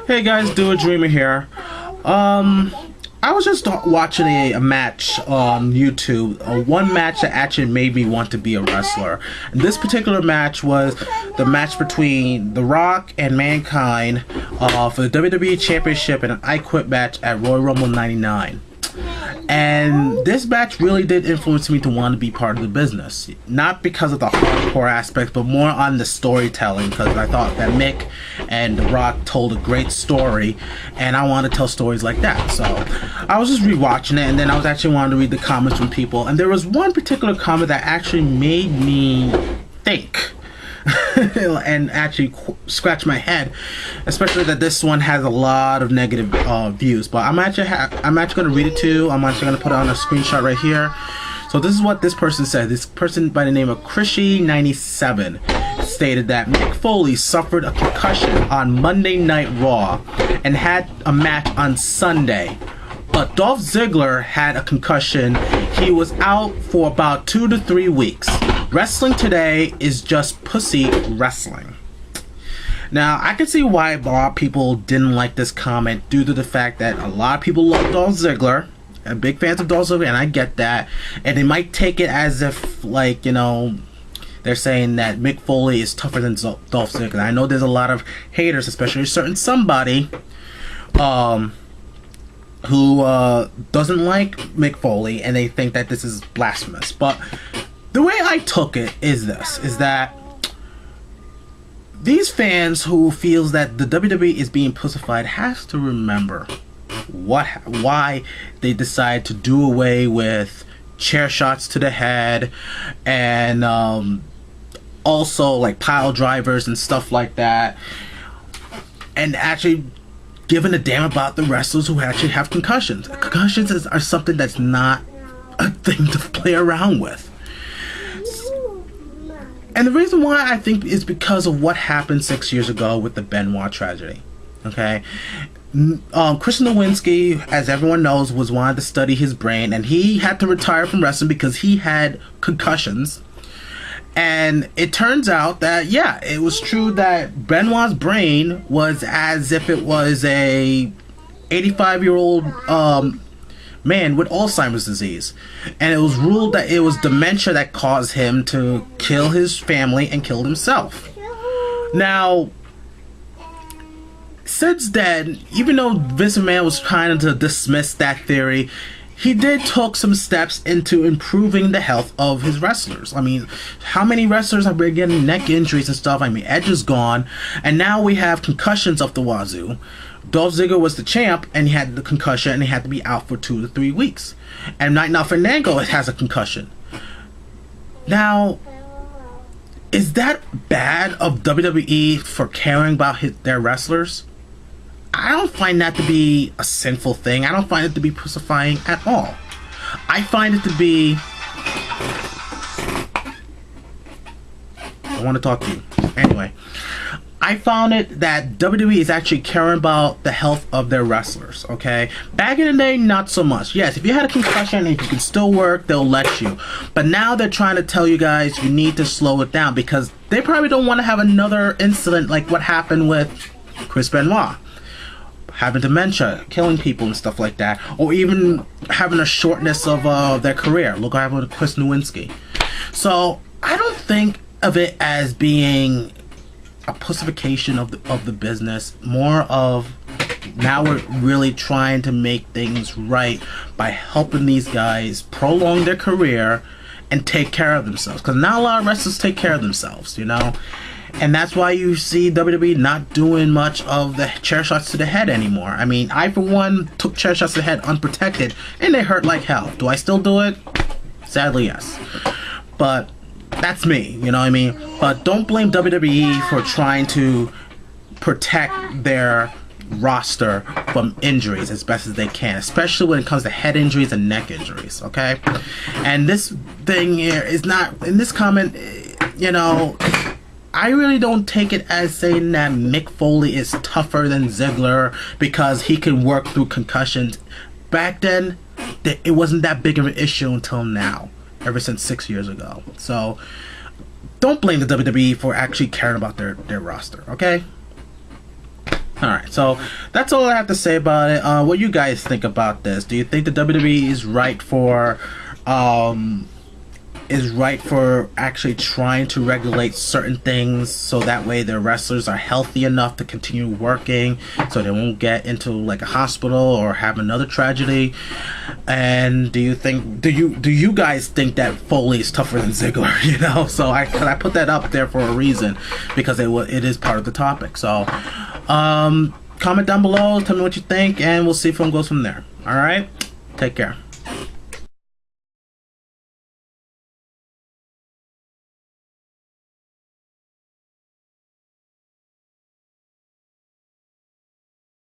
Hey guys, Do a Dreamer here. I was just watching a match on YouTube, one match that actually made me want to be a wrestler. And this particular match was the match between The Rock and Mankind for the WWE Championship in an I Quit match at Royal Rumble 99. And this match really did influence me to want to be part of the business. Not because of the hardcore aspect, but more on the storytelling, because I thought that Mick and The Rock told a great story, and I want to tell stories like that. So I was just rewatching it, and then I was actually wanting to read the comments from people, and there was one particular comment that actually made me think. And actually scratch my head, especially that this one has a lot of negative views. But I'm actually going to read it to you. I'm actually going to put it on a screenshot right here. So this is what this person said. This person by the name of Krishy97 stated that Mick Foley suffered a concussion on Monday Night Raw and had a match on Sunday. But Dolph Ziggler had a concussion. He was out for about 2 to 3 weeks. Wrestling today is just pussy wrestling. Now, I can see why a lot of people didn't like this comment due to the fact that a lot of people love Dolph Ziggler, and big fans of Dolph Ziggler, and I get that. And they might take it as if, like, you know, they're saying that Mick Foley is tougher than Dolph Ziggler. I know there's a lot of haters, especially a certain somebody, who doesn't like Mick Foley, and they think that this is blasphemous. But the way I took it is this, is that these fans who feels that the WWE is being pussified has to remember why they decide to do away with chair shots to the head and also like pile drivers and stuff like that, and actually giving a damn about the wrestlers who actually have concussions. Concussions are something that's not a thing to play around with. And the reason why I think is because of what happened 6 years ago with the Benoit tragedy. Okay, Chris Nowinski, as everyone knows, was wanted to study his brain, and he had to retire from wrestling because he had concussions. And it turns out that, yeah, it was true that Benoit's brain was as if it was a 85-year-old man with Alzheimer's disease, and it was ruled that it was dementia that caused him to kill his family and kill himself. Now, since then, even though Vince McMahon was trying to dismiss that theory, he did took some steps into improving the health of his wrestlers. I mean, how many wrestlers have been getting neck injuries and stuff? I mean, Edge is gone, and now we have concussions up the wazoo. Dolph Ziggler was the champ, and he had the concussion, and he had to be out for 2 to 3 weeks. And right now, Fandango has a concussion. Now, is that bad of WWE for caring about their wrestlers? I don't find that to be a sinful thing. I don't find it to be pussifying at all. I find it to be... I want to talk to you. Anyway, I found it that WWE is actually caring about the health of their wrestlers, okay? Back in the day, not so much. Yes, if you had a concussion and if you can still work, they'll let you. But now they're trying to tell you guys you need to slow it down because they probably don't want to have another incident like what happened with Chris Benoit. Having dementia, killing people and stuff like that, or even having a shortness of their career. Look what happened with Chris Nowinski. So I don't think of it as being a pussification of the business. More of now we're really trying to make things right by helping these guys prolong their career and take care of themselves. Because not a lot of wrestlers take care of themselves, you know. And that's why you see WWE not doing much of the chair shots to the head anymore. I mean, I, for one, took chair shots to the head unprotected, and they hurt like hell. Do I still do it? Sadly, yes. But that's me, you know what I mean? But don't blame WWE for trying to protect their roster from injuries as best as they can, especially when it comes to head injuries and neck injuries, okay? And this thing here is not, in this comment, you know... I really don't take it as saying that Mick Foley is tougher than Ziggler because he can work through concussions. Back then, it wasn't that big of an issue until now, ever since 6 years ago. So, don't blame the WWE for actually caring about their roster, okay? All right, so that's all I have to say about it. What do you guys think about this? Do you think the WWE is right for actually trying to regulate certain things so that way their wrestlers are healthy enough to continue working, so they won't get into like a hospital or have another tragedy? And do you guys think that Foley is tougher than Ziggler? You know, so I put that up there for a reason, because it is part of the topic. So comment down below, tell me what you think, and we'll see if one goes from there. All right, take care.